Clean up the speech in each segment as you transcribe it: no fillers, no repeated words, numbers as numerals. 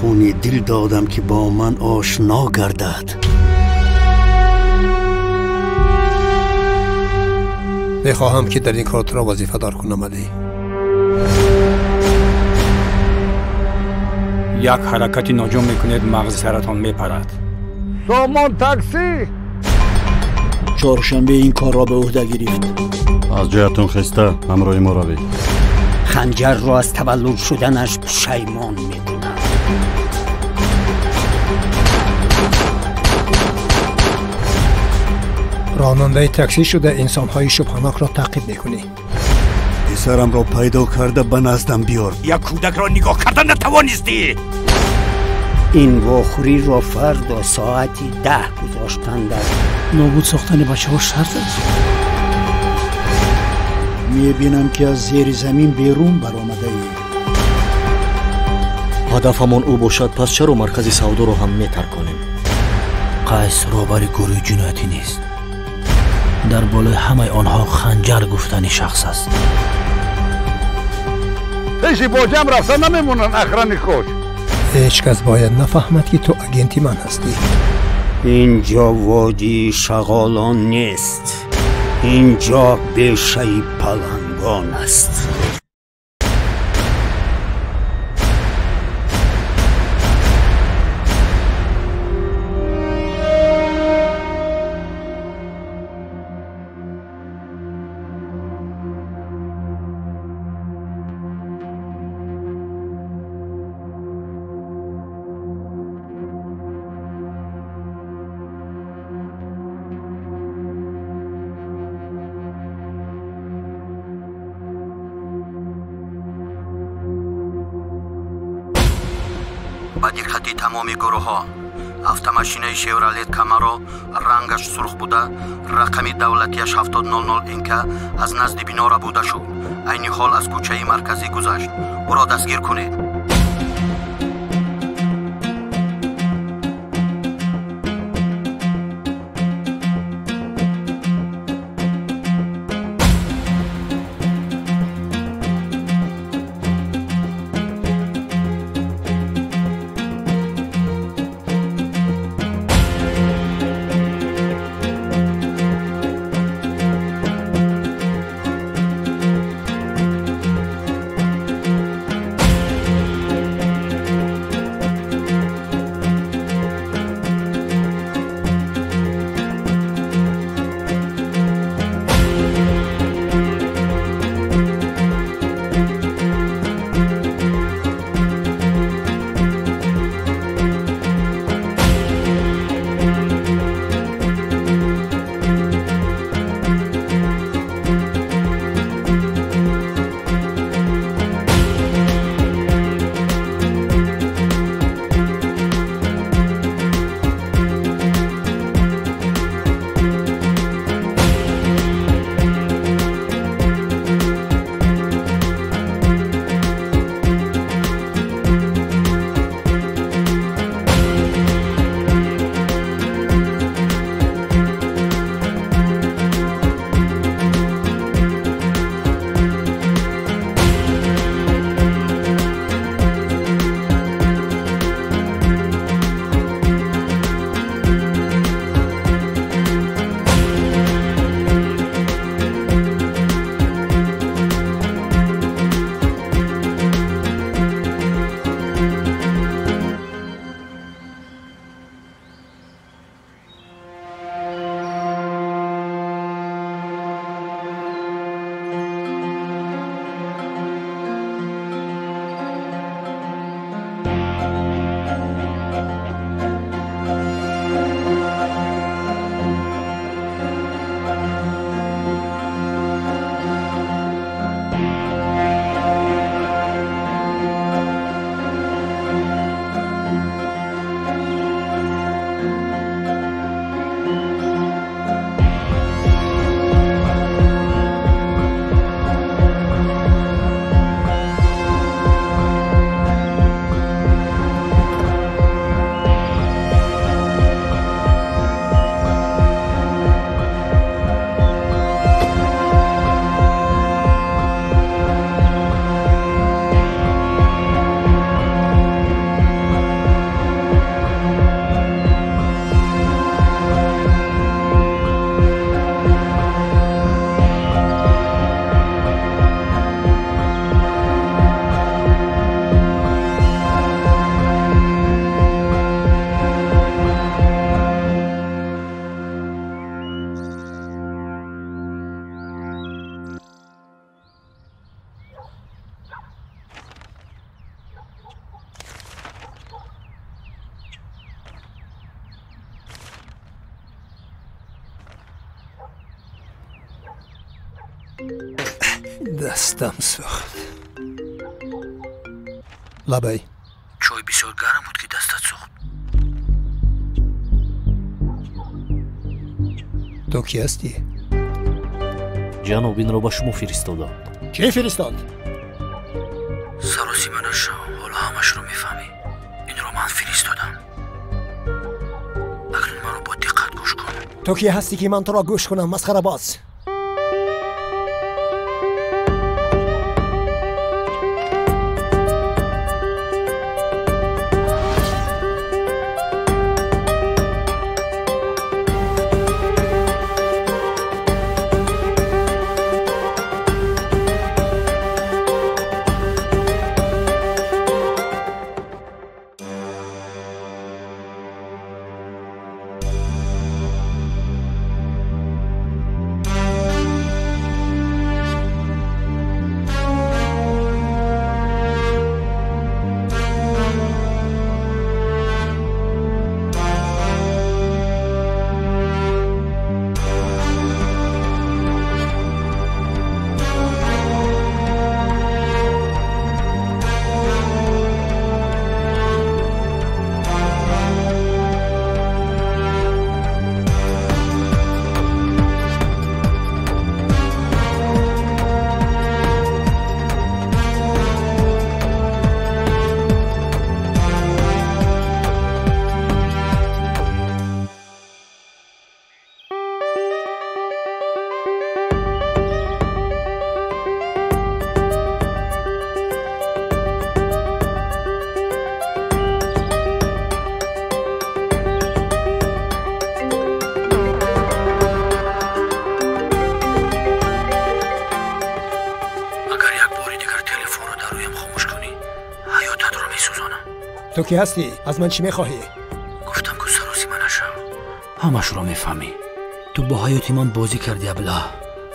خونی دل دادم که با من آشنا گردد. میخواهم که در این کار تو را وظیفه دار کنم علی. یک حرکتی ناجور میکنید مغز سرطان میپرد. سامان تاکسی چهارشنبه این کار را به عهده گرفت. از جهتون خسته همراه ما روید. خنجر را از تولد شدنش پشیمان میکنم. راننده تاکسی شده انسان‌های شبهناک را تعقیب میکنی. پسرم را پیدا کرده به نزدم بیار. یک کودک را نگاه کردن نتوانستی. این واخوری را فردا ساعتی 10 گذاشتن در نابود ساختن بچه ها شرط است. میبینم که از زیر زمین بیرون برآمده ای. هدفمان او باشد، پس چرا مرکز سودا رو هم میترکانیم؟ قیس رهبر گروه جنایتی نیست. در بالای همه آنها خنجر گفتنی شخص است. پیشی با جمع رفتن نمیمونن اخرانی خوش. هیچ کس باید نفهمد که تو اگنتی من هستی. اینجا وادی شغالان نیست. اینجا بیشه پلنگان است. با دقتی تمام گروه ها автомашина شیورالت کامارو رنگش سرخ بوده، رقم دولتیش 7000 اینکا از نزد بنا را بوده شد. عین حال از کوچه مرکزی گذشت. او را دستگیر کنید. دستم سوخت. لبای چای بسیار گرم بود که دستت سوخت. تو کی هستی؟ جناب این را با شما فرستادم. کی فرستاد؟ سروسی من شو حالا همش رو میفهمی. این رو من فرستادم. اکنون من رو با دقت گوش کن. تو کی هستی که من تو را گوش کنم مسخره باز؟ تو کی هستی؟ از من چی میخواهی؟ گفتم که سروسی من شو. همش رو میفهمی. تو با حیات من بازی کردی ابله.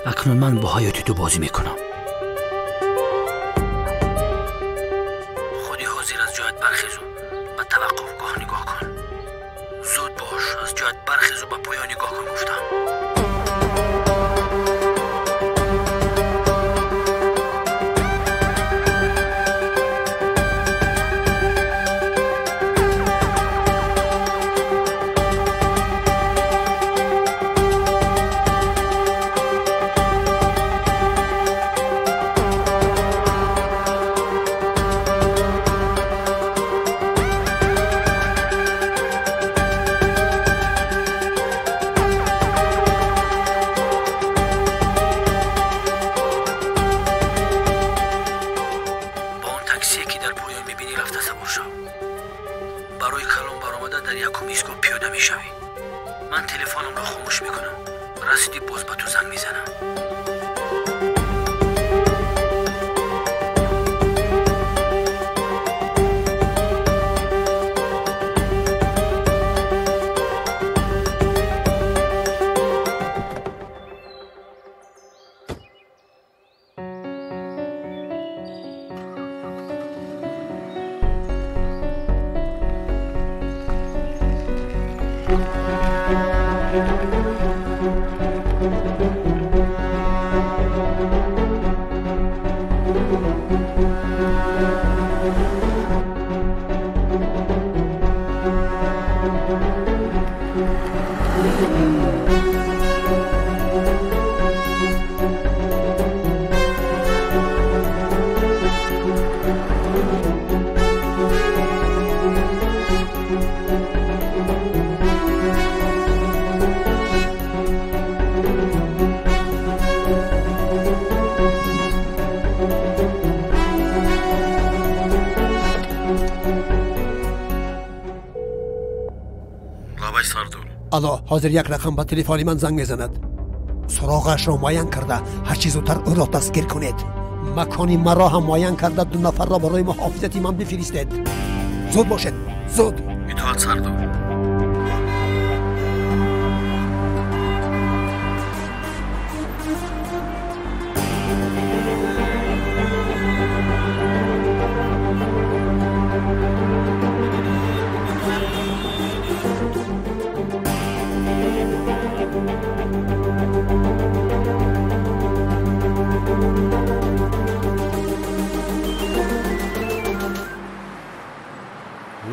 اکنون من با حیات تو بازی میکنم. خودی حاضر از جایت برخیز و به توقفگاه نگاه کن. زود باش از جایت برخیز و به پایان نگاه کن گفتم. الا حاضر یک رقم به تلفن من زنگ میزند. سراغش را معین کرده هر چیز زودتر او را دستگیر کنید. مکانی مرا هم معین کرده 2 نفر را برای محافظت من بفرستید. زود باشید زود. اطاعت سردار.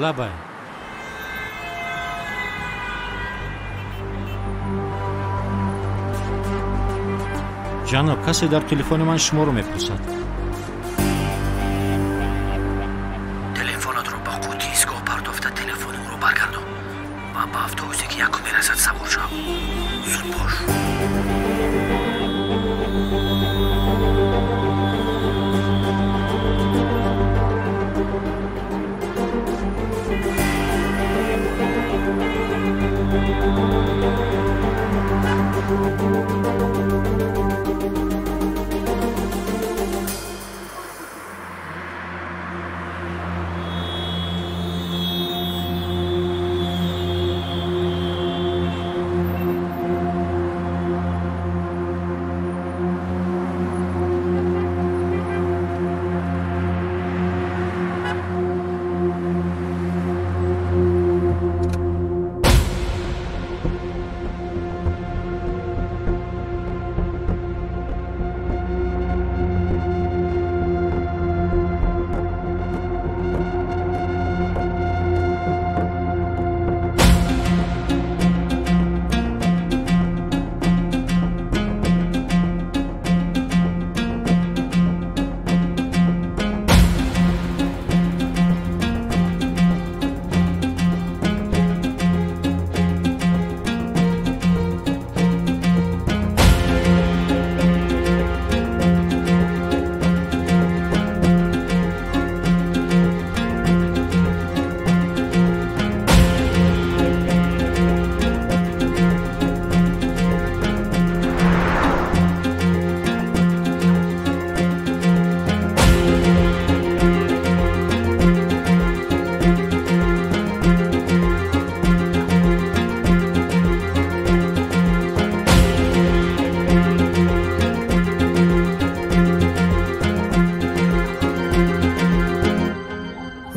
лабай. ҷаноб, касе дар телефони ман шуморо мепурсад. телефонатро ба қутии изгоҳ партофта телефони ӯро баргардон ва ба автобусе ки якум мерасад савор шав. зуд бош.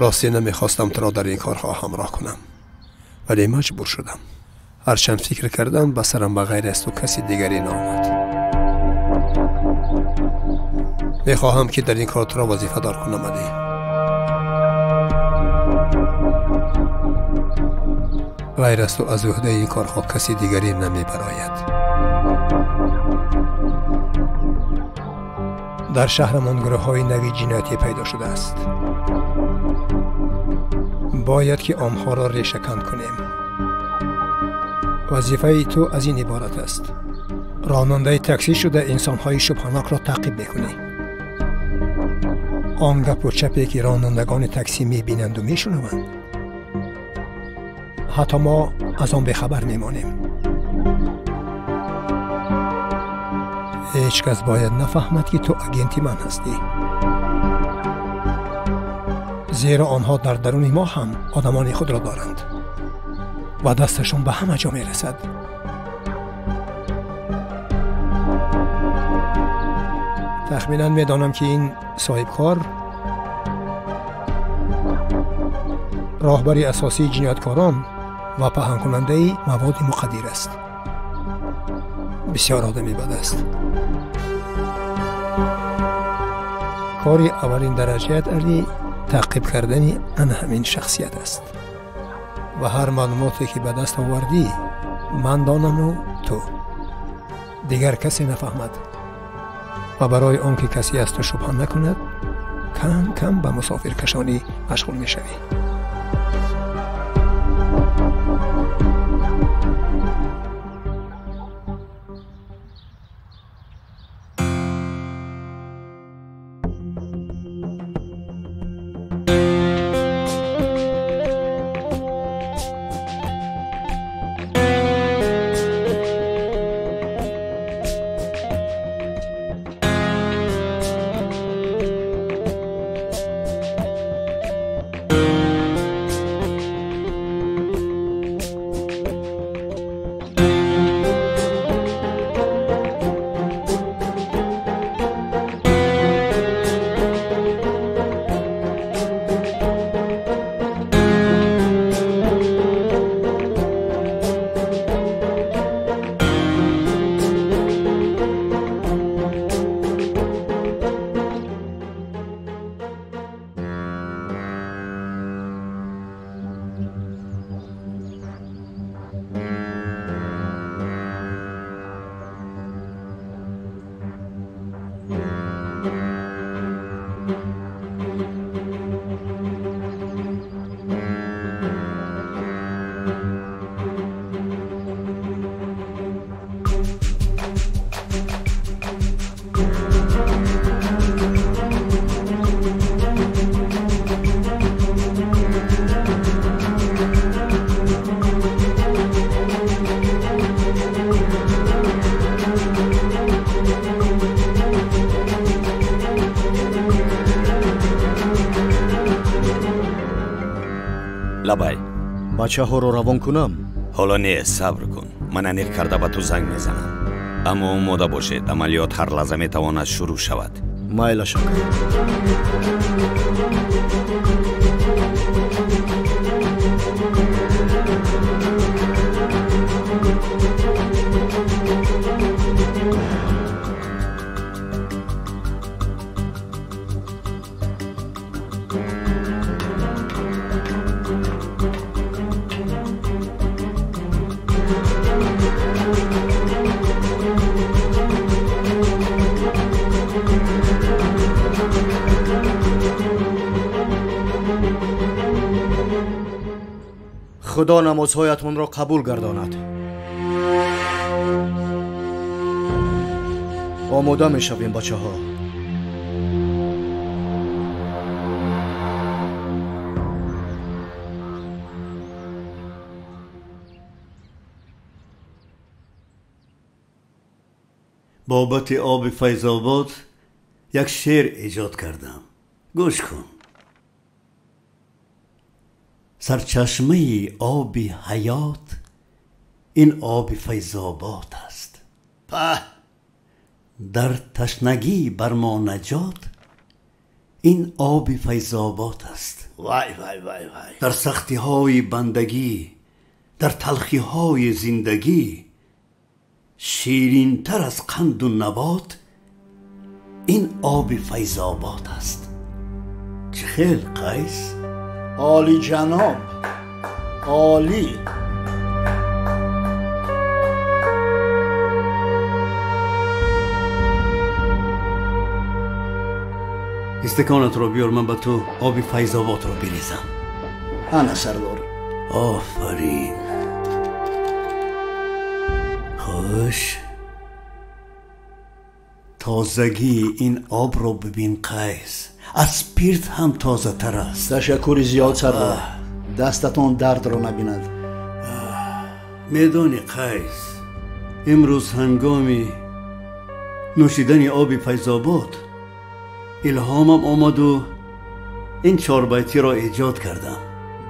راستی نمیخواستم تو را در این کارها همراه کنم، ولی مجبور شدم. هرچند فکر کردم به سرم بغیر از تو کسی دیگری نآمد. میخواهم که در این کار تو را وظیفه دار کنم علی. غیر از تو از عهده این کارها کسی دیگری نمیبراید. در شهرمان گروه‌های نوی جنایتی پیدا شده است. باید که آنها را ریشه‌کن کنیم. وظیفه تو از این عبارت است: راننده تاکسی شده انسان‌های شبهناک را تعقیب بکنی. آن گپ و چپی که رانندگان تاکسی می‌بینند و می‌شنوند، حتی ما از آن بخبر میمانیم. هیچ کس باید نفهمد که تو اگنتی من هستی، زیرا آنها در درون ما هم آدمان خود را دارند و دستشون به همه جا میرسد. تخمینا میدانم که این صاحب کار راهبری اساسی جنایتکاران و پهن کننده مواد مخدر است. بسیار آدمی بد است. کاری اولین درجه‌ات علی تعقیب کردن آن همین شخصیت است و هر معلوماتی که به دست آوردی من دانم و تو، دیگر کسی نفهمد و برای آنکه کسی از تو شبهه نکند کم کم به مسافر کشانی مشغول می شوی. лабай бачаҳоро равон кунам? ҳоло не, сабр кун. Ман аниқ карда ба ту занг мезанам. Аммо омода бошед, амалиёт ҳар лаҳза метавонад шурӯъ шавад. майла шакар. خدا نمازهایتون را قبول گرداند. آماده می شویم بچه ها. بابت آب فیض‌آباد یک شعر ایجاد کردم. گوش کن. سرچشمه آب حیات این آب فیض‌آباد است. در تشنگی بر ما نجات این آب فیض‌آباد است. وای وای وای وای. در سختی های بندگی، در تلخی های زندگی، شیرین تر از قند و نبات این آب فیض‌آباد است. چه خیل قیس؟ عالی جناب، عالی. استکانت را بیار، من به تو آب فیض‌آباد را بریزم. انا سردار. آفرین. خوش. تازگی این آب را ببین قیس، از سپیرت هم تازه تر است. تشکر زیاد سردار. دستتان درد را نبیند. میدانی قیس، امروز هنگامی نوشیدن آب فیض‌آباد الهامم آمد و این 4 بیتی را ایجاد کردم.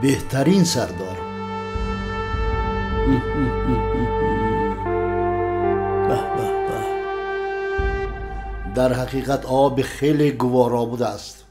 بهترین سردار. به به به. در حقیقت آب خیلی گوارا بوده است.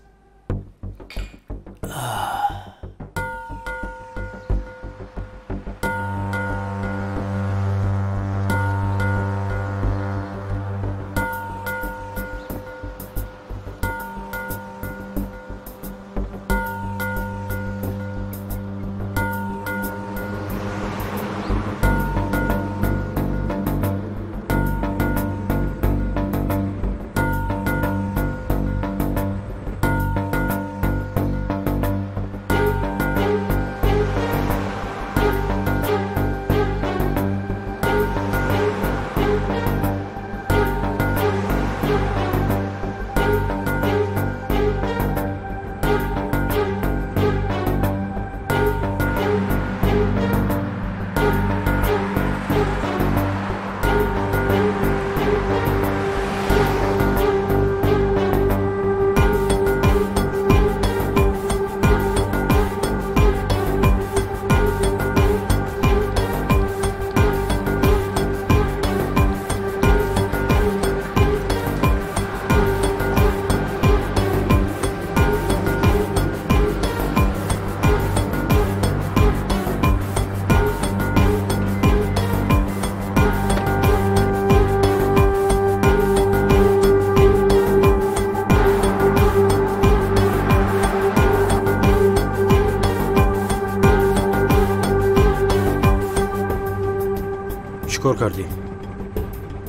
چیکار کردی؟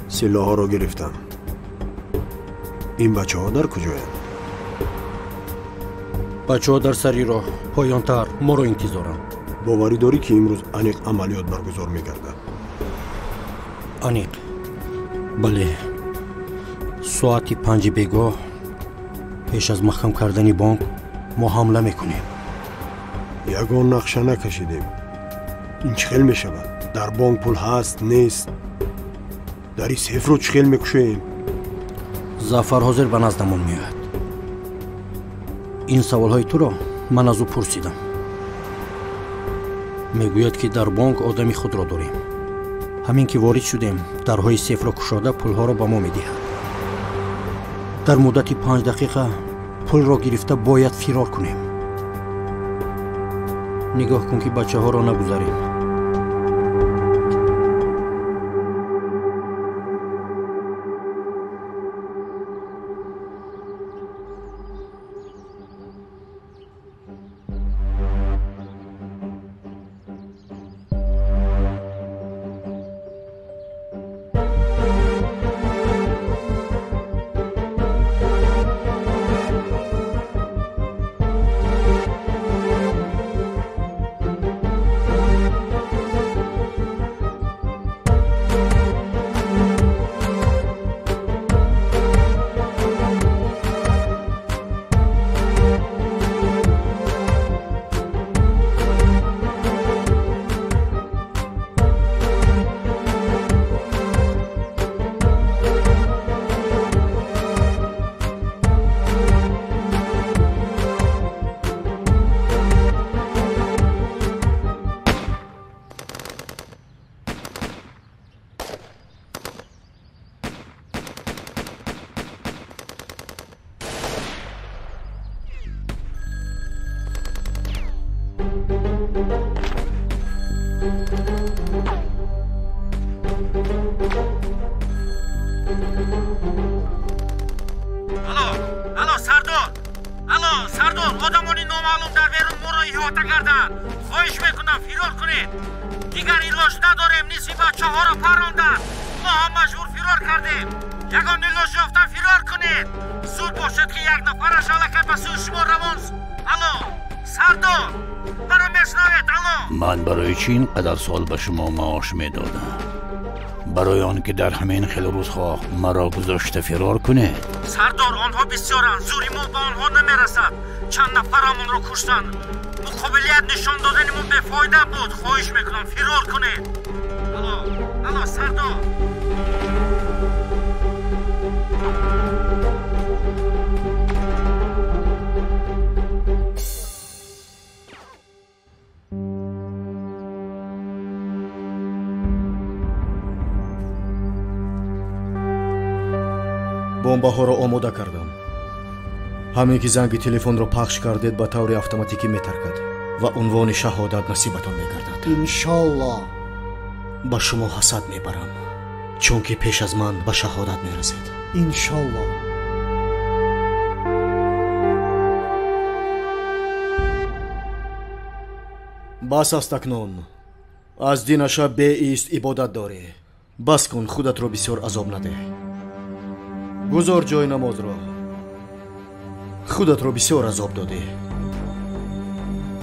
سلاح ها رو گرفتم. این بچه ها در کجایند؟ بچه ها در سری راه پایانتر ما رو انتظارند. باوری داری که امروز انیق عملیات برگزار میگرده؟ انیق؟ بله. ساعتی 5 بیگاه پیش از محکم کردن بانک ما حمله میکنیم. یگان نقشه نکشیدیم. این چخیل میشود؟ در بانک پول هست نیست؟ در این سیف رو چخیل میکشیم؟ زفر حاضر به نزدمون میاد. این سوال های تو را من از او پرسیدم. мегӯяд ки дар бонк одами худро дорем. ҳамин ки ворид шудем, дарҳои сейфро кушода пулҳоро ба мо медиҳад. дар муддати 5 дақиқа пулро гирифта бояд фирор кунем. нигоҳ кун ки бачаҳоро нагузарем. من برای چی اینقدر سال به شما معاش میدادم؟ برای آن که در همین خیلی روزها مرا گذاشته فرار کنید. سردار آنها بسیارند، زوری ما به آنها نمیرسد. چند نفرمون رو کشتن. مقابلیت نشان دادنمون بی‌فایده بود. خواهش میکنم فرار کنید. الو سردار. бомбаҳоро омода кардам. ҳамин ки занги телефонро пахш кардед ба таври автоматикӣ метаркад ва унвони шаҳодат насибатон мегардад. иншоллоҳ. ба шумо ҳасад мебарам, чунки пеш аз ман ба шаҳодат мерасед. иншоллоҳ. бас аст акнун. аз динаша беист ибодат дорӣ. бас кун, худатро бисёр азоб надеҳ. гузор ҷои намозро. худатро бисёр азоб додӣ.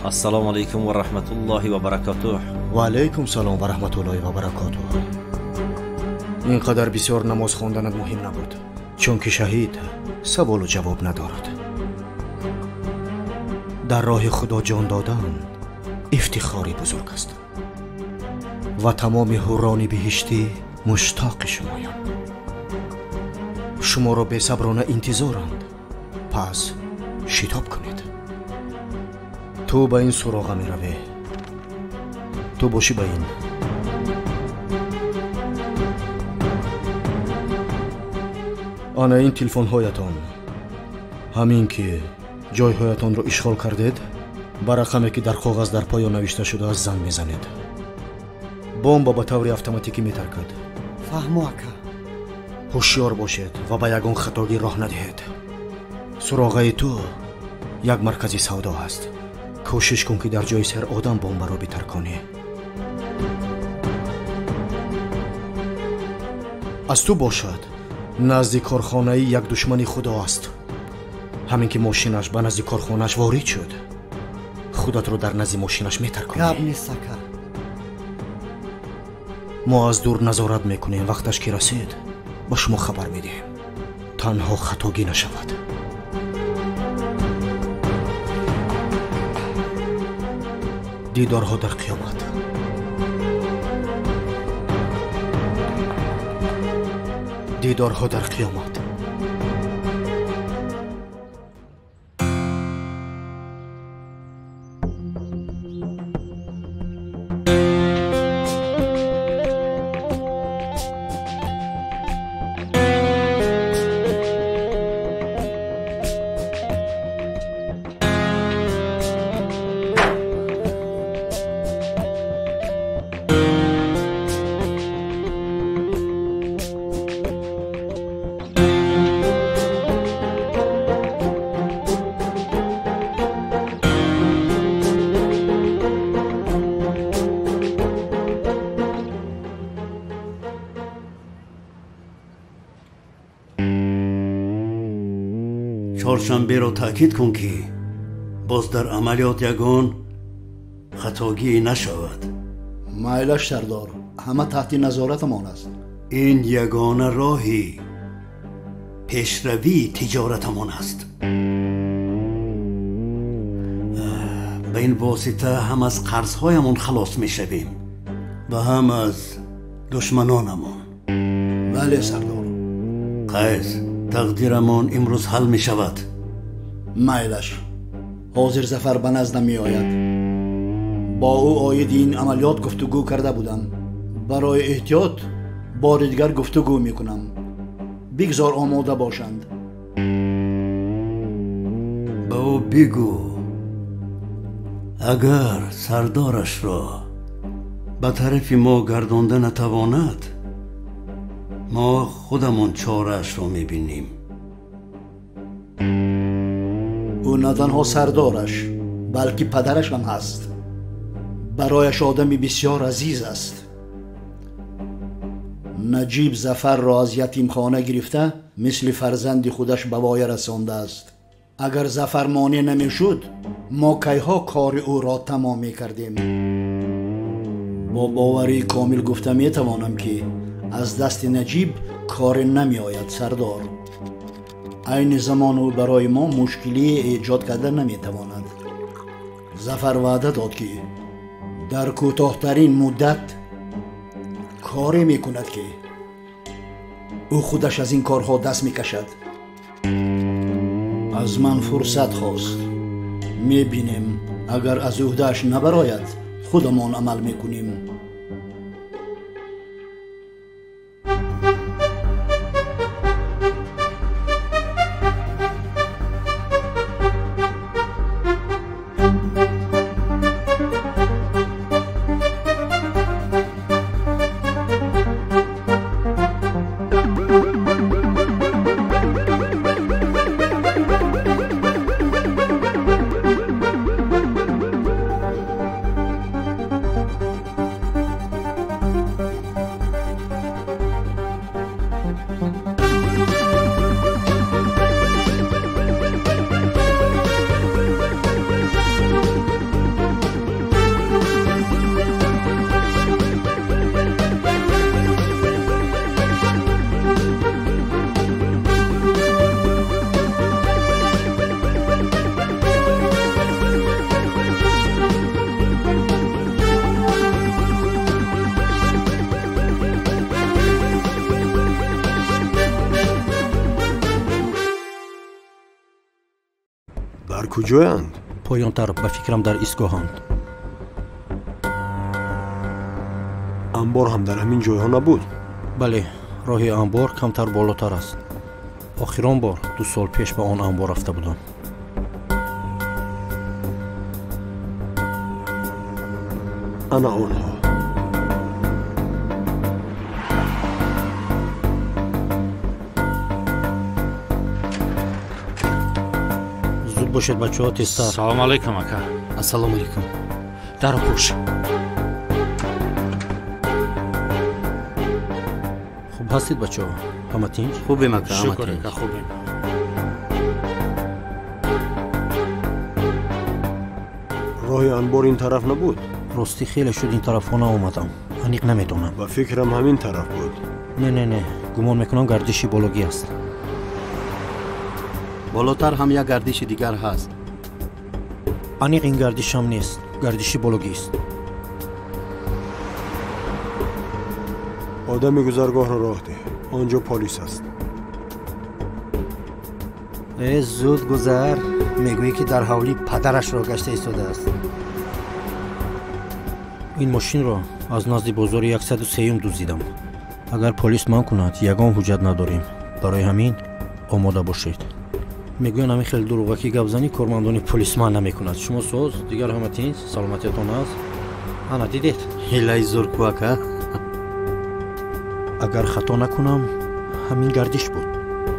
ассалому алайкум ва раҳматуллоҳи ва баракатуҳ. ва алайкум салом ва раҳматуллоҳи ва баракатуҳ. ин қадар бисёр намоз хонданат муҳим набуд, чунки шаҳид саволу ҷавоб надорад. дар роҳи худо ҷон додан ифтихори бузург аст ва тамоми ҳуррони биҳиштӣ муштоқи шумоям. шуморо бесаброна интизоранд. пас шитоб кунед. ту ба ин суроға меравӣ. ту бошӣ ба ин. ана ин телефонҳоятон. ҳамин ки ҷойҳоятонро ишғол кардед, ба рақаме ки дар коғаз дар поён навишта шудааст занг мезанед. бомба ба таври автоматикӣ метаркад. фаҳмо ака. ҳушёр бошед ва ба ягон хатогӣ роҳ надиҳед. суроғаи ту як маркази савдо аст. кӯшиш кун ки дар ҷои сер одам бомбаро битарконӣ. аз ту бошад назди корхонаи як душмани худо аст. ҳамин ки мошинаш ба назди корхонааш ворид шуд, худатро дар назди мошинаш метарконӣ. гап нест ака. мо аз дур назорат мекунем. вақташ ки расид ба шумо хабар медиҳем. танҳо хатогӣ нашавад. дидорҳо дар қиёмат. дидорҳо дар қиёмат. چهارشنبه تأکید کن که باز در عملیات یگان خطاگی نشود. مایلش سردار، همه تحت نظارتمان است. این یگانه راهی پیشروی تجارتمان است. به این واسطه هم از قرضهایمان خلاص می شویم و هم از دشمنانمان. بله سردار. قیس، تقدیرمان امروز حل می شود. مایلش، حاضر ظفر به نزدم می آید. با او آید این عملیات گفتگو کرده بودم. برای احتیاط بار دیگر گفتگو می کنم. بگذار آماده باشند. با او بگو اگر سردارش را به طرف ما گردانده نتواند، ما خودمان چاره‌اش را می بینیم. او نه تنها سردارش بلکه پدرش هم هست. برایش آدمی بسیار عزیز است. نجیب ظفر را از یتیمخانه گرفته مثل فرزند خودش به وای رسانده است. اگر ظفر مانع نمی شد ما کیها کار او را تمام می کردیم. با باوری کامل گفته می توانم که از دست نجیب کار نمی آید سردار. این زمان او برای ما مشکلی ایجاد کرده نمی تواند. ظفر وعده داد که در کوتاه‌ترین مدت کاری می کند که او خودش از این کارها دست می کشد. از من فرصت خواست. می بینیم اگر از عهده‌اش نبراید خودمان عمل می کنیم. در کجایند؟ پایانتر به فکرم در ایستگاهند. انبار هم در همین جایها نبود؟ بله، راه انبار کمتر بالاتر است. آخرین بار 2 سال پیش به آن انبار رفته بودم. انا آنها. زود باشید بچه‌ها، تیزتر. سلام علیکم اکا. السلام علیکم. در پوش. خوب هستید بچه‌ها؟ همه تیم خوبیم اکا. شکر اکا خوبیم. راه انبار این طرف نبود؟ راستی خیلی شد این طرف ها نآمدم. انیق نمیدونم. و فکرم همین طرف بود. نه گمان میکنم گردشی بالاگی است. بالاتر هم یک گردش دیگر هست. انیق این گردش هم نیست. گردشی بالاگی است. آدم گذرگاه را راه ده. آنجا پلیس است. زود گذر. میگویی که در حوالی پدرش را گشته ایستاده است. این ماشین را از نزد بازار 103 دزدیدم. اگر پلیس من کند یگان حجت نداریم. برای همین آماده باشید. میگوین همین خیلی دروغکی گپ زنی کارمندان پلیس من نمیکند. شما سوز دیگر همه تین سلامتیتون است. انا دیدید هیلای زور کوکا. اگر خطا نکنم همین گردش بود.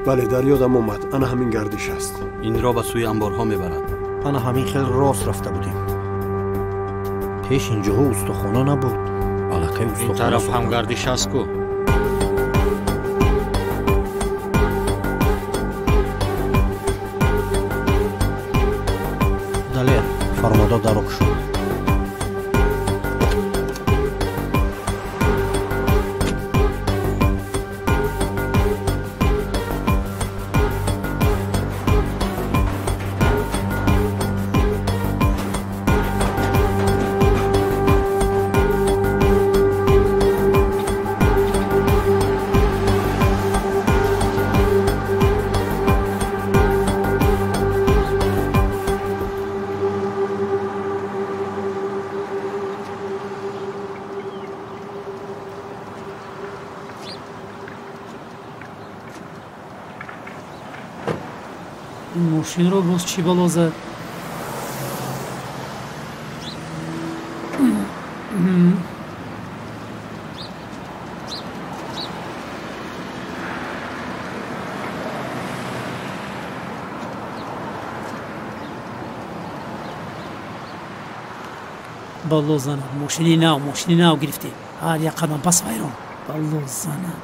بله در یادم اومد. انا همین گردش است. این را به سوی انبارها میبرد. انا همین خیلی راست رفته بودیم. پیش اینجاها استخوانه نبود. الکی این استخوانه طرف هم گردش است کو. кушода даро кушод. ماشین‌رو باز چی بالا زد؟ بالا زند ماشینی نو گرفتی هر یک قدم پس ویران بالا زند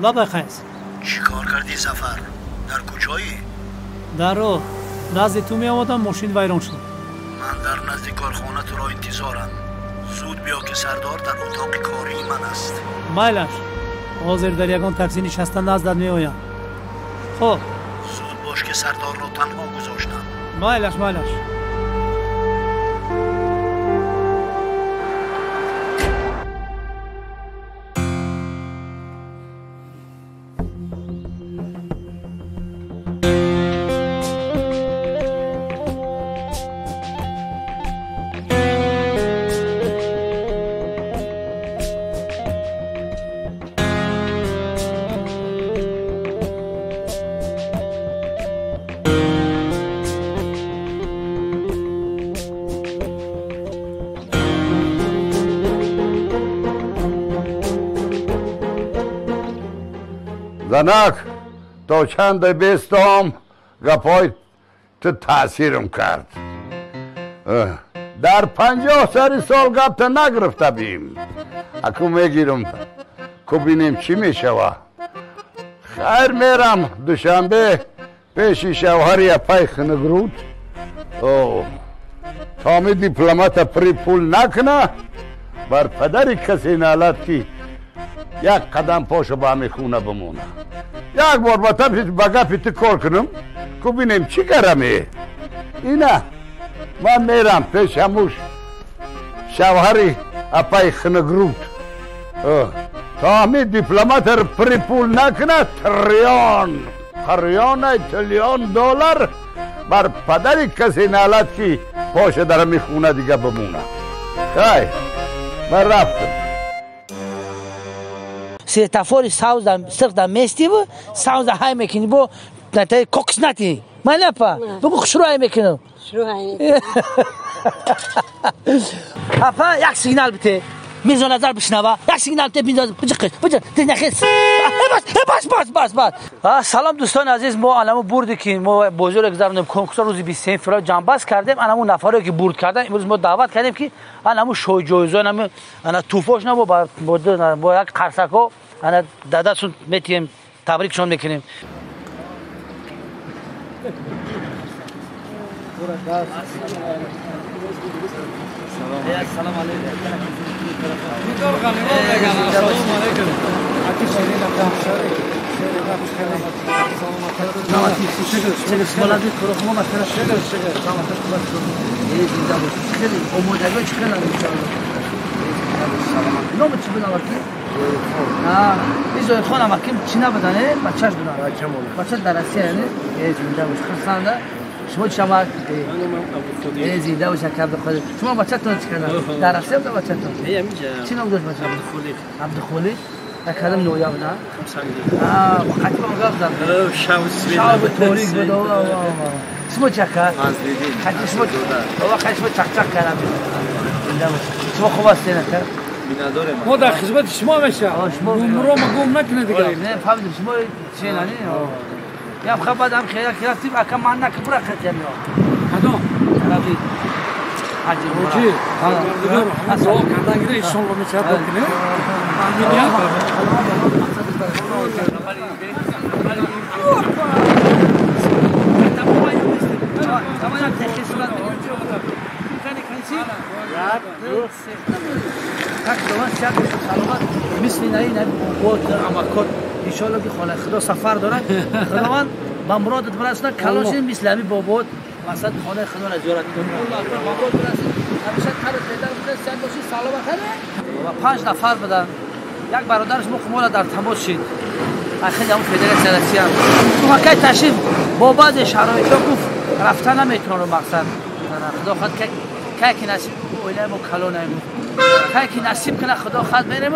لابا خیز چی کار کردی زفر؟ در کجایی؟ در رو نزد تو می آمدم ماشین ویران شد من در نزد کارخانه تو را انتظارم زود بیا که سردار در اتاق کاری من است مایلش حاضر در یگان تاکسی نشستن نزدت می آیم خب زود باش که سردار را تنها گذاشتم مایلش زنک تا چند بیستم گپای تو تأثیرم کرد در 50 سال گپ تا نگرفته بیم اکو میگیرم که بینیم چی میشوه خیر میرم دوشنبه پیشی شوهری پای خنگرود تا می دیپلمات پری پول نکنه بر پدری کسی نالد که یک قدم پاشو با همی خونه بمونه یک بار با گپی تو کار کنم که بینیم چی کرمه اینه من میرم پیش هموش شوهری اپای خنگرود تا همی دیپلمات رو پری پول نکنه تریلیون $1 بر پدری کسی نالد که پاشو در همی خونه دیگه بمونه خیلی من رفتم سیتافوری سرد میستی و ساوز های میکنی با نتای کوکس نتی من نپا بگو شروع های میکنم اپا یک سیگنال بده میزان نظر بشنوه یک سیگنال بده بجا نخیز بس سلام دوستان عزیز ما الان برد که ما بزرگ گذروندیم کنکورس روز 23 فوریه جنبش کردیم الان نفری که برد کردن امروز ما دعوت کردیم که الان شو جایزه انا توفاش نبو با یک قرصکو انا داداشون میتیم تبریکشون میکنیم سلام بیزوی خانم اکیم چی نبودنه بچهش دونم بچه درستی یعنی زنده باش خرسانده شما شما زنده باش کرده خود شما بچه تون چی کردن درستی هم بچه تون چی نام داشت بچه عبدالخولی اکادم نویا بودن وقتی با مگاه بودن شاو توریک بود شما چه کرد شما چک کردم شما خوب هستی نکرد ما در خدمت شما میشه نمرو ما گم نکنه دیگه نه فهمیدم شما چه نانی یا خبر هم خیلی رفتیم اکا من نکبر خدمت کدوم عربی حاجی اصلا کردن گیره ایشون رو میشه بکنه اما یک دقیقه صورت بگیرم میکنی کنیسی؟ یک دو سه تک دوان شد سلامت مثل این بود عمکات انشاءالله که خانه خدا سفر دارد خداوند با مرادت برسونه کلاشیم مثل همی بابات مثلا خانه خدا را زیارت کنیم بابات برسید همیشه قرد پیدا بوده سن باشید سلامت همی و 5 نفر بدن یک برادرش مخمولا در تماس شد خیلی همون فدرال سلسی هم تو حکای تشریف با بعض شرایط ها گفت رفتن نمیتونه مقصد خدا خواهد که نصیب اویلیم و کلو نمیم که نصیب کنه خدا خواهد بریم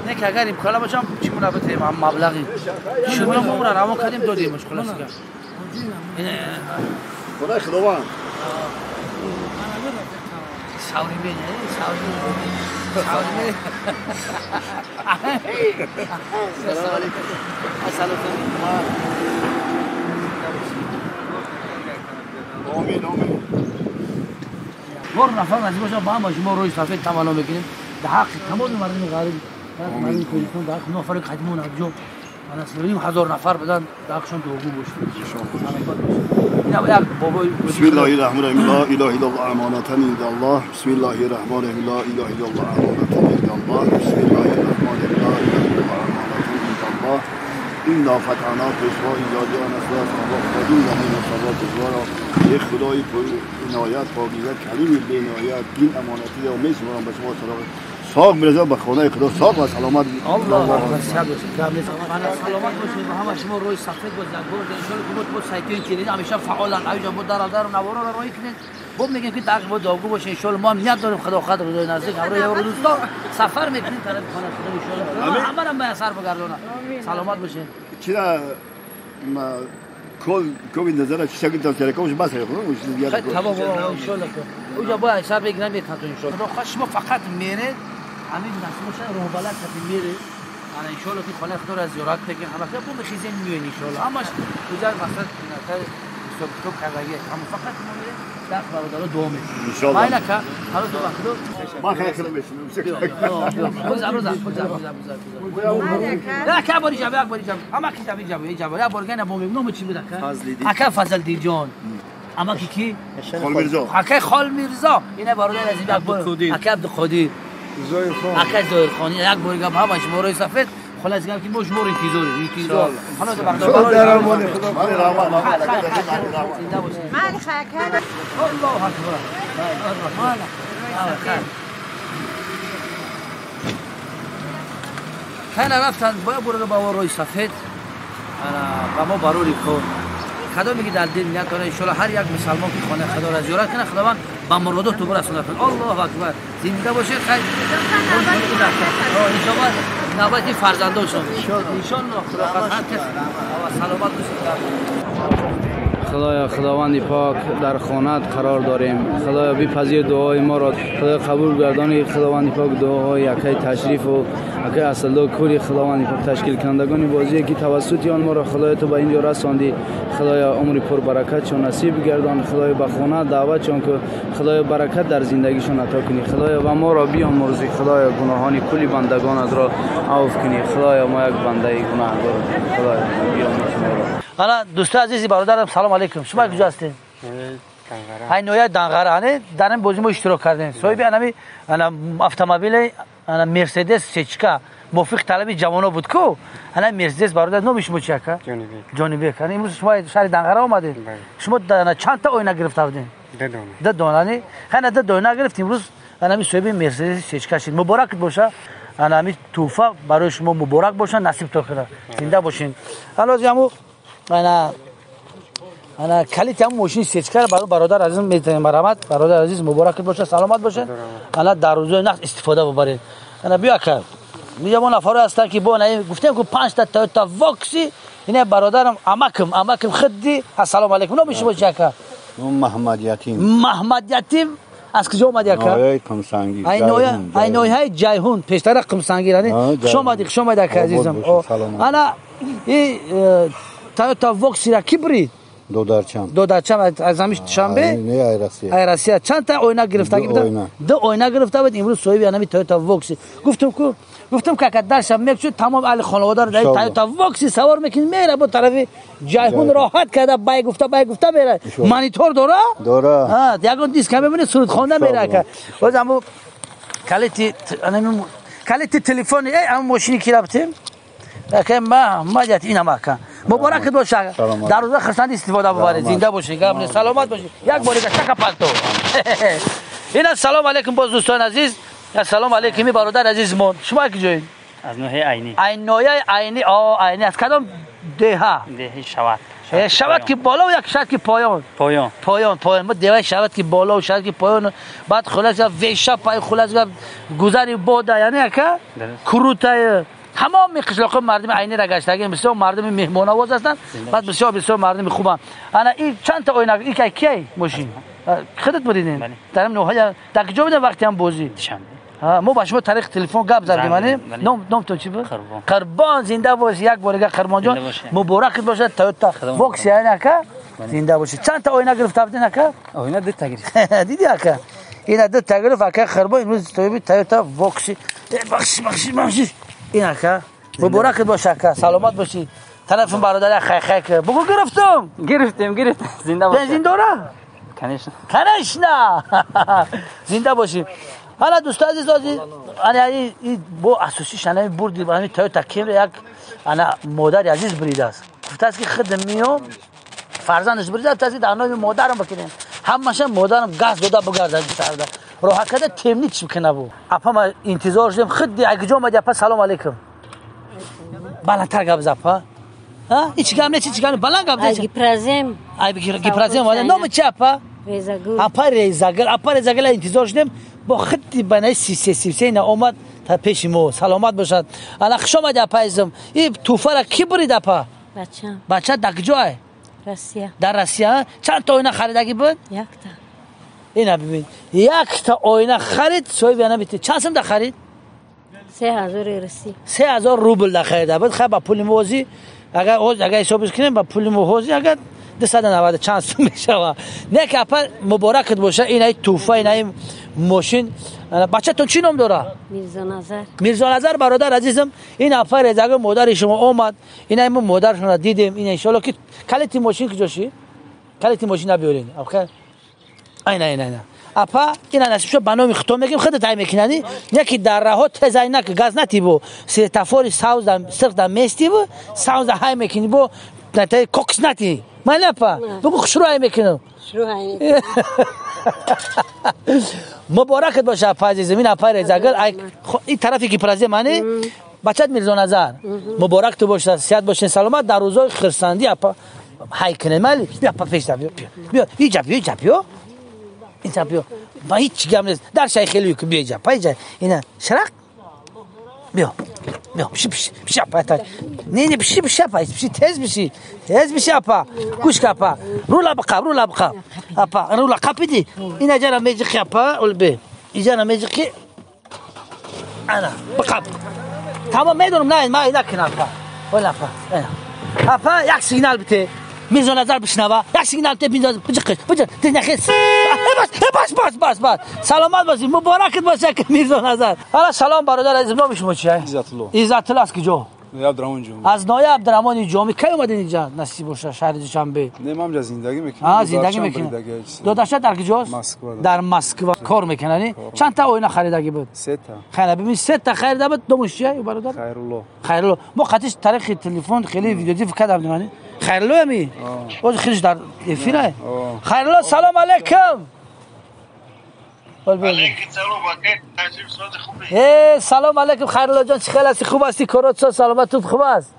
نه که اگر امکانه باشم چی کنه بتیم هم مبلغی شما ما را روان کردیم دادیمش خلاص کرد خدا خداوند ساوری بینه ساوری السلام علیکم السلام آمین آمین بار نفر نزدیک باشه با هم شما روی صفحه تمام میکنیم در حق تمام مردم غریب مردم کوهستان در حق نفر قدیمون ابجو انا سلیم 1000 نفر بدن در حقشون دوگو باشه بسم الله الرحمن الرحیم لا اله الا الله امانتا عند الله بسم الله الرحمن الرحیم لا اله الا الله امانتا عند الله بسم الله الرحمن الرحیم لا اله الا الله امانتا عند الله اینا فتحنا پیشوا ایجادی آن اسلاس الله خدیم زمین و صلات ازوارا یک خدای عنایت پاکیزه کلیم بینایت دین امانتی و میسیم برام به شما سراغ ساق میرزا به خانه خدا ساق و سلامت الله اکبر سلامت باشید و همه شما روی صفحه بود زنگور ان شاء الله بود سایتین چیزی همیشه فعالن اوجا بود در و نوارا رو روی کنید بود میگن که تاق بود داغو باشه ان شاء الله ما نیت داریم خدا خاطر روی نزدیک امروز یه دوستا سفر میکنیم طرف خانه خدا ان شاء الله همه را میسر بگردونه سلامت باشید چرا ما کل کوبین نظر چه شکلی تاثیر کنه بس خیلی خیلی تمام ان شاء الله اوجا با حساب بگیرم میکنم ان شاء الله خواهش ما فقط میره همین نسموشه روح بالات که میره انا ان شاء الله که خانه خدا را زیارت بگیم همه که بود خیزین میوین ان شاء الله همش اوجا مثلا تو کاغذی هم فقط میره در برادر دوم ان شاء الله مایلا که حالا تو وقتو ما خیلی خیلی میشیم لا که باری جواب باری جواب اما کی جواب یا بارگن ابو ممنون چی بده که فضل دیجان اما کی خال میرزا حکای خال میرزا اینه برادر از یک بار حکای عبدالقادر زایر خان حکای زایر خان یک بار گپ همش مورای سفید خلاص گفتم که ما شما انتظار حالا تو بردار درمان خدا مال رحمان مال خاکر الله اکبر الرحمن کن رفتن باید برو با روی سفید با ما باروری کن خدا میگه در دین نیت داره ان شاء الله هر یک مسلمان که خانه خدا را زیارت کنه خداوند با مرادات تو برسونه الله اکبر زنده باشه خیر ان شاء الله نوبت فرزنداشون ان شاء الله خدا هر کس سلامت باشه خدایا خداوند پاک در خانه‌ات قرار داریم خدایا بپذیر دعای ما را خدایا قبول گردانی خداوند پاک دعاهای یکی تشریف و یکی اصل کلی خداوند پاک تشکیل کنندگان بازی که توسط آن ما را خدایا تو به اینجا رساندی خدایا عمر پر برکت چون نصیب گردان خدایا به خانه دعوت چون که خدایا برکت در زندگیشون عطا کنی خدایا و ما را بیامرزی خدایا گناهان کلی بندگان را عفو کنی خدایا ما یک بنده گناهکار خدایا بیامرز ما را حالا دوستان عزیزی برادرم سلام علیکم شما کجا هستین های نویا دنگره انه در این بازی ما اشتراک کردیم صاحب انا اتومبیل انا مرسدس سچکا موفق طلبی جوانا بود کو انا مرسدس برادر نمیش مچکا جانی بیک انا امروز شما شهر دنگره اومدین شما چند تا اوینا گرفته بودین ده دونه خنا ده دونه گرفتیم امروز انا می صاحب مرسدس سچکا شد مبارک باشه انا می توفه برای شما مبارک باشه نصیب تو کنه زنده باشین حالا جمو انا کلیت هم ماشین سچکار برادر عزیز میتونم مرحمت برادر عزیز مبارک باشه سلامت باشه انا در روزهای نقد استفاده ببرید انا بیا کار میگم اون نفر هستن که با نه گفتم که 5 تا تویوتا واکسی اینا برادرم اماکم خدی السلام علیکم نو میشه چه کار محمد یتیم از کجا اومدی اکا؟ نویای قمسنگی ای نویای جایهون پیشتر قمسنگی رانی شما اومدی اکا عزیزم انا تویوتا واکسی را کی برید؟ دو درچم از همیش شنبه ایراسیا چند تا اوینا گرفته بود دو اوینا گرفته بود امروز صاحب انمی تویوتا واکس گفتم که گفتم که درشم میگه تمام اهل خانواده رو در تویوتا وکسی سوار میکنه میره با طرف جایهون راحت کرده بای گفته میره مانیتور داره ها یگان دیسک ببینید سرود خوانده میره که بازم کلیت تلفن ام ماشینی کی رفتیم که ما جات اینا ماکا مبارک باشه در روز خرسندی استفاده ببرید زنده باشید قبل سلامت باشید یک باری چک پالتو اینا سلام علیکم باز دوستان عزیز سلام علیکم برادر عزیزمون شما کجایید از نوحه عینی عینی عینی از کدام ده شوت که بالا و یک شوت که پایان ما دیوای شوت که بالا و شوت که پایان بعد خلاص ویشا پای خلاص گذاری بوده یعنی که کروتای تمام قشلاق مردم عینی را گشتگی بسیار مردم مهمان نواز هستند بعد بسیار مردم خوبن انا این چند تا اوینه این کی ماشین خودت بودین در نوحه در کجا بودن وقتی هم بازی ما با شما تاریخ تلفن گپ زدیم نام تو چی بود قربان زنده باش یک بار قربان جان مبارک باشه تویوتا وکس یعنی که زنده باشه چند تا اوینه گرفته بودین که اوینه دو تا گرفت دیدی که اینا دو تا گرفت که قربان امروز تویوتا وکس بخش اینا که مبارک باشه که سلامت باشی طرف برادر خیک بگو گرفتیم زنده باشه بنزین داره کنش نه زنده باشی حالا دوستان عزیز انا این با اساسی شنه بردی با همین تویوتا کیمری یک انا مادر عزیز برید است گفته است که خدمیو فرزندش برید است در نام مادرم بکنین همش مادرم گاز داده بگردن سردا راه کده تمنی چی کنه بو اپا ما انتظار شدم خدی اگه جو اومد اپا سلام علیکم بالاتر گپ زپا ها هیچ گام نه چی گام بلند گپ اگه پرازم ولی نام چی اپا ریزاگل انتظار شدم با خدی بنای سی نه اومد تا پیش ما سلامت باشد انا خوش اومد اپا ازم این توفر کی برید اپا بچه در کجای در روسیه چند تا اوینه خریدگی بود یک تا اینا ببین یک تا اوینه خرید سوی بیانه بیتی چند سم ده خرید 3000 روسی 3000 روبل ده خریده بود خیلی با پول موازی اگر حسابش کنیم با پول موازی اگر 290 چند سم میشه نه که اپا مبارکت باشه این توفه این ماشین بچه تون چی نام داره؟ میرزا نظر برادر عزیزم این افر از اگر مادر شما اومد این ما مادر شما دیدیم این ان شاء الله که کلیت ماشین کجاشه کلیت ماشین بیارین اوکی اینا اپا این نصیب شو بنام ختم میگیم خودت تایم میکنی نه که در راه تزاین که گاز نتی بو سیتافور ساوز سرد میستی بو ساوز های میکنی بو نتی کوکس نتی من اپا بگو شروع میکنم مبارکت باشه اپا زمین اپا رزاگل این طرفی که پرازه منه بچت میرزا نظر مبارک تو باشه صحت باشه سلامت در روزای خرسندی اپا های کنه مالی بیا اپا پیش بیا اینجا با هیچ گم نیست در شیخلیو که بیا اینجا اینا شرق بیا پیش اپا نه پیش تیز بشی اپا گوش اپا رولا بقا اپا رولا قپیدی اینا جرا میجی اپا اول اینجا میجی انا بقا تمام میدونم نه ما اینا کنه اپا ولا اپا یک سیگنال بده میرزا نظر بشنوه یک سیگنال بده بجا نخیز بس سلامت باشی مبارکت باشه که میرزا نظر حالا سلام برادر عزیز نام شما چیه عزت الله از کجا عبدالرحمن جومی از نایه عبدالرحمن جومی کی اومدین اینجا نصیب باشه شهر دوشنبه نه ما اینجا زندگی میکنیم زندگی میکنیم داداشت در کجاست در مسکو کار میکنن چند تا اوینه خریدگی بود 3 تا خیلی ببین 3 تا خریده بود دو مشیه برادر خیرالله ما قطعش تاریخ تلفن خیلی ویدیو دی فکر کردم من خیرالله می باز خیلیش در افیره خیرالله سلام علیکم سلام علیکم خیرالله جان چه خیلی هستی خوب هستی کارات سلامت خوب است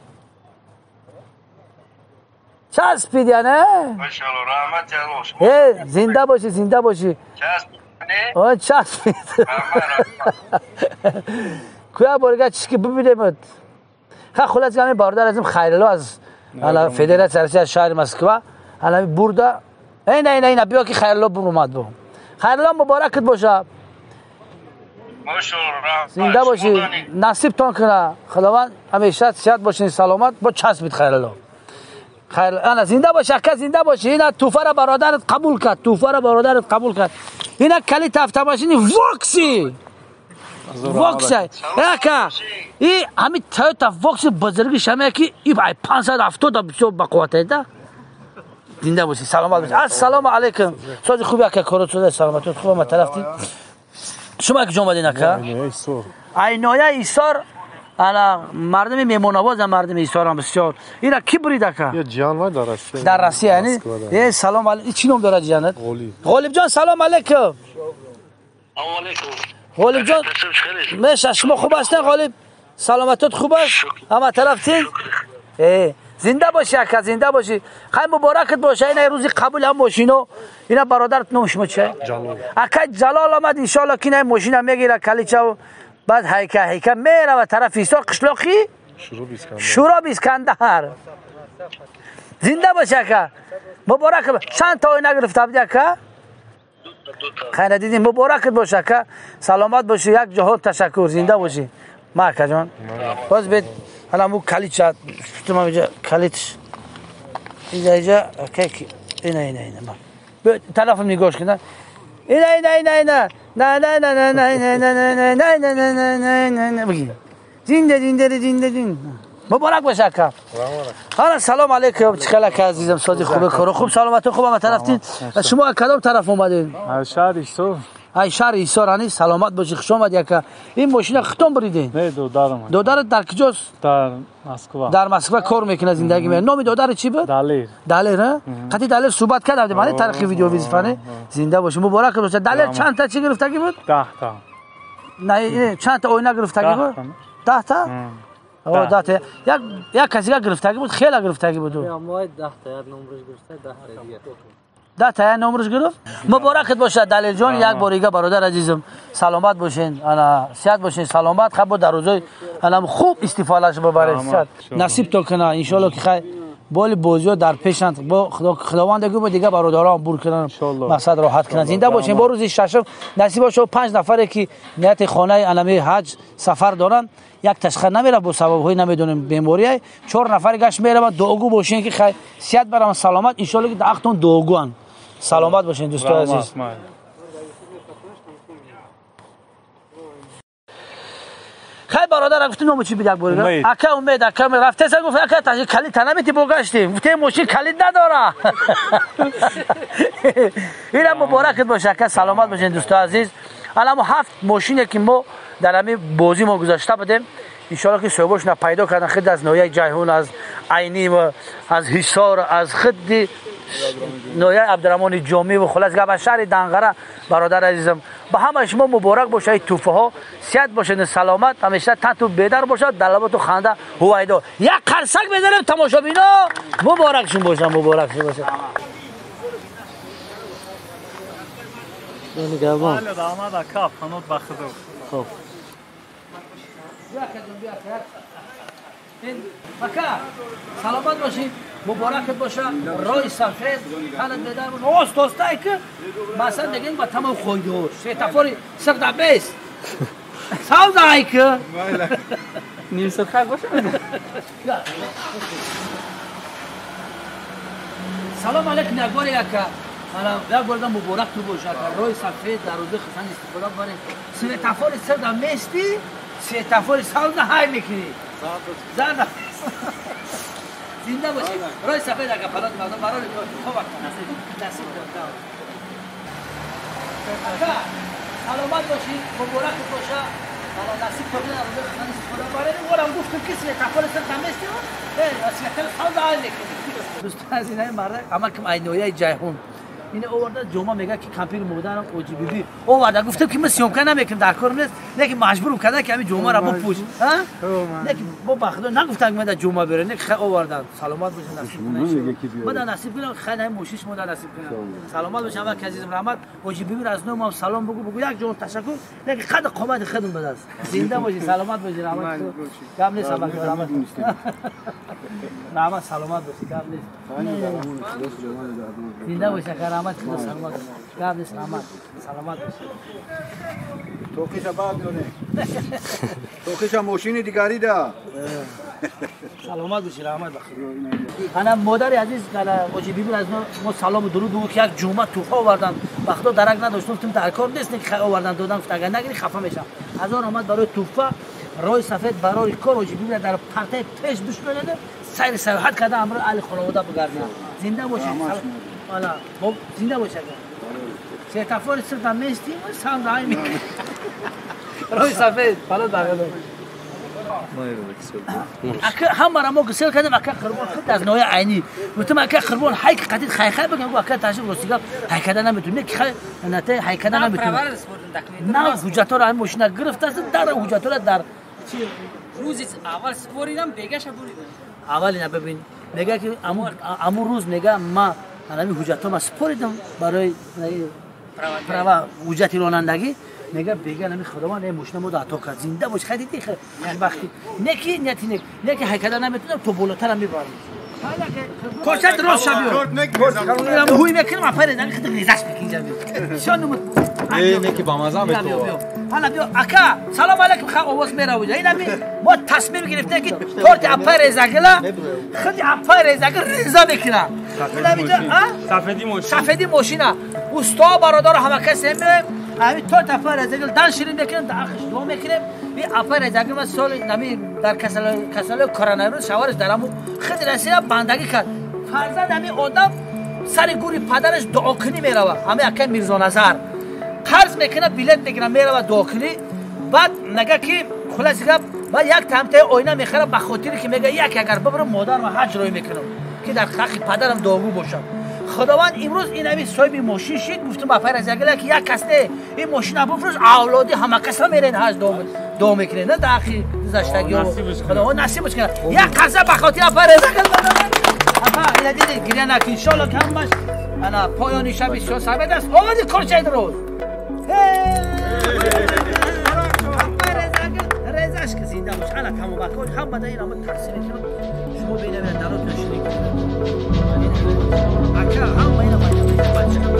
چسبید یا نه ماشاءالله رحمت الله زنده باشی چسبید کویا بارگاه چیزی که ببینیم خلاص همین باردار ازم خیرالله از فدراسیون سرسی شهر مسکو حالا برده نه بیا که خیرالله اومد بو خیرالله مبارکت باشه زنده باشی نصیب تون کنه خداوند همیشه صحت باشین سلامت با چسبید خیرالله انا زنده باش اکا زنده باش اینا توفر برادرت قبول کرد اینا کلی تفت ماشینی وکسی اکا این همین تویوتا فوکس بزرگش همه که این 570 بسیار بقوته ده. زنده باشی، سلامت باشی. السلام علیکم. سوزی خوبی که کارت شده سلامت خوبه ما طرفتی. شما که اومدین اکا؟ اینایه ایثار انا مردم میمونواز مردم ایثار هم بسیار. اینا کی برید اکا؟ یه جان در روسیه. در روسیه یعنی؟ یه سلام علیکم. چی نام داره جانت؟ غالب جان سلام علیکم. غالب جان میشه شما خوب هستین غالب؟ سلامتت خوب است؟ همه طرفتین؟ زنده باشی اکا زنده باشی. خیلی مبارکت باشه. اینا روزی قبول هم ماشینو اینا برادرت نام شما چه؟ جلال. اکا جلال آمد ان شاء الله که این ماشینا میگیره کلیچو بعد هیکا میره و طرف ایستار قشلاقی شورا بیسکندر. زنده باشه اکا مبارک باشه. چند تا اینا گرفته بودی اکا؟ خیلی دیدیم مبارکت باشه اکا سلامت باشی یک جهان تشکر زنده باشی ما اکا جان باز بید حالا مو کلیت شد تو ما اینجا کلیت اینجا کی اینا ما طرفم نگاش کن اینا نه بگی زنده مبارک باشه اکا. حالا سلام علیکم چخلا که عزیزم سازی خوبه کارو خوب سلامت خوبه ما طرفتین. شما کدام طرف اومدین؟ شهر ایثار. ای شهر ایثار هنی سلامت باشی خوش آمد یکا. این ماشین ختم بریدین؟ نه دودارم. دودار در کجاست؟ در مسکو. در مسکو کار میکنه زندگی میکنه. نام دودار چی بود؟ دلیر. دلیر ها؟ قطعی دلیر صحبت کردم من تاریخ ویدیو ویزفانه زنده باشی مبارک باشه. دلیر چند تا چی گرفتگی بود؟ 10 تا. نه چند تا اوینا گرفتگی بود؟ 10 تا؟ او داته یک کسی گرفتگی بود خیلی گرفتگی بود. ما 10 تا نمرش گرفته 10 تا دیگه. 10 تا نمرش گرفت. مبارکت باشه دلیل جان یک بار دیگه برادر عزیزم سلامت باشین انا صحت باشین سلامت خب در روزای انا خوب استفادهش ببرید نصیب تو کنه ان شاء الله که خیر بال بازیو در پیشند با خداوند گو دیگه برادران بور کنن مقصد راحت کنن زنده باشین. با روز ششم نصیب شو 5 نفره که نیت خانه انمی حج سفر دارن یک تشخیص نمیره با سبب های نمیدونم بیماری 4 نفر گشت میره دعاگو باشین که خیر صحت برام سلامت ان شاء الله که دختون دعاگوان سلامت باشین دوستان عزیز. خیلی برادر گفتم نمو چی بیاد بوده اکا امید اکا رفته سر گفت اکا تاجی کلید تنمیتی بگشتیم گفتم ماشین کلید نداره. اینا مبارکت باشه اکا سلامت باشین دوستان عزیز. الان 7 ماشینی که ما در همین بازی ما گذاشته بودیم ان شاء الله که صبحش نه پیدا کردن خود از نویای جیهون از عینی و از حصار از خدی نویای عبدالرحمن جامی و خلاص گپ شهر دنقره برادر عزیزم به همه شما مبارک باشه. توفه ها صحت باشین سلامت همیشه تنتو بیدار باشه دلباتو خنده هوایدا یک قرصک بزنیم تماشابینا مبارکشون باشن مبارکشون باشه. نگهبان بله داماد کاف خانوت بخدو خب بیا این بکا سلامت باشی مبارکت باشه رای سفید حالت بدار راست دوستای که مثلا دیگه با تمام خویدور سیتافوری سقدا بیس ساوزای که نیم سرخه باشه سلام علیکم نگوری اکا انا یک بار مبارک تو باشه رای سفید در روز خسن استفاده بره سیتافوری سقدا میستی سیتافوری ساوزا های میکنی زنده زنده باشی رای سفید اگه پلات مردم برای خوب نصیب داد اکا سلامت باشی مبارک باشه حالا نصیب کنه از روز خسن استفاده بره ورم گفتم که سیتافوری سقدا میستی سیتافوری ساوزا های میکنی دوستان از اینای مرد اما کم اینویای جیهون این آورده جمعه میگه که کمپیر مودرم اوجی بی بی آورده گفتم که من سیومکه نمیکنم در کارم نیست لیکن مجبورم کردن که همین جمعه را بپوش ها لیکن با بخدا نگفتم من در جمعه بره نه خیلی آوردن سلامت باشه نصیب کنه من نصیب کنم خیلی هم موشش مودر نصیب کنم سلامت باشه اول عزیزم رحمت اوجی بی بی از نو ما سلام بگو یک جمعه تشکر لیکن خد قامت خودم بده زنده باشی سلامت باشی رحمت کم نیست رحمت رحمت سلامت باشی کم نیست زنده باشی رحمت خدا سلامت قبل سلامت سلامت توکیش بعد دونه توکیش ماشین دیگری ده سلامت باشی رحمت بخیر. انا مادر عزیز کلا اوجی بی از ما سلام و درود و یک جمعه توفه آوردن بخدا درک نداشتم در کار نیست که آوردن دادن اگر نگیری خفه میشم از آن اومد برای توفه روی سفید برای کار و جبیره در پرته پیش بشکنه سیر سیاحت کرده امر اهل خانواده بگردن زنده باشه حالا زنده باشه سیتافور صرف میستی و ساند های میکنه روی سفید بالا داغه اکه هم را ما گسیل کردیم اکه قربان خود از نوع عینی گفتم اکه قربان حیق قدید خیخه بگم اکه تاشو روسیگا حیکده نمیتونه که نته حیکده نمیتونه نه حجت را هم ماشین گرفته است در حجت را در روزی اول سپوریدم بگش بریدم اول اینا ببین میگه که امو روز میگه ما همین حجت ما سپوریدم برای پروا حجت رانندگی میگه بگه نمی خداوند این ماشین مود عطا کرد زنده باش خریدی خیر وقتی نکی نتی نکی حکدا نمیتونم تو بالاتر میبرم حالا که کوچت روز شبیه هوی میکنم افره داری خود ریزش میکنم شانو نکی با مزه به تو حالا بیا اکا سلام علیکم خا آواز میره وجا اینا ما تصمیم گرفتیم که تورت افره زگلا خود افره زگل ریزا بکنم سفیدی ماشینا استا برادر همه کس میره همین تو افر ازگل دان شیرین بکنیم تا آخرش دو میکنیم این افر ازگل ما سال نمی در کسل کرونا ویروس شوارش درامو خیلی رسیده بندگی کرد فرزند همین آدم سر گوری پدرش دعا کنی میروه همه اکه میرزا نظر قرض میکنه بلیت میگیره میروه دعا کنی بعد نگه که خلاص گپ و یک تمته آینه میخره به خاطری که میگه یک اگر ببرم مادر و حج روی میکنم که در حق پدرم دعاگو باشم خداوند امروز این همین صاحب ماشین شد گفتم با پیر از یگله که یک کس نه این ماشین بفروش اولادی همه کسا میرن هاش دو میکنه نه داخل گذشتگی خداوند نصیبش کنه یک کسا به خاطر پیر از یگل افا اینا دیدی گریه نکن ان شاء الله که همش انا پایان شب شو ثابت است اومدی کارچه درست رزاش که زنده باش انا تمام بکن هم بده اینا مت تحصیل کنم شما ببینید درات نشونی اکا هم اینا باید بچه هم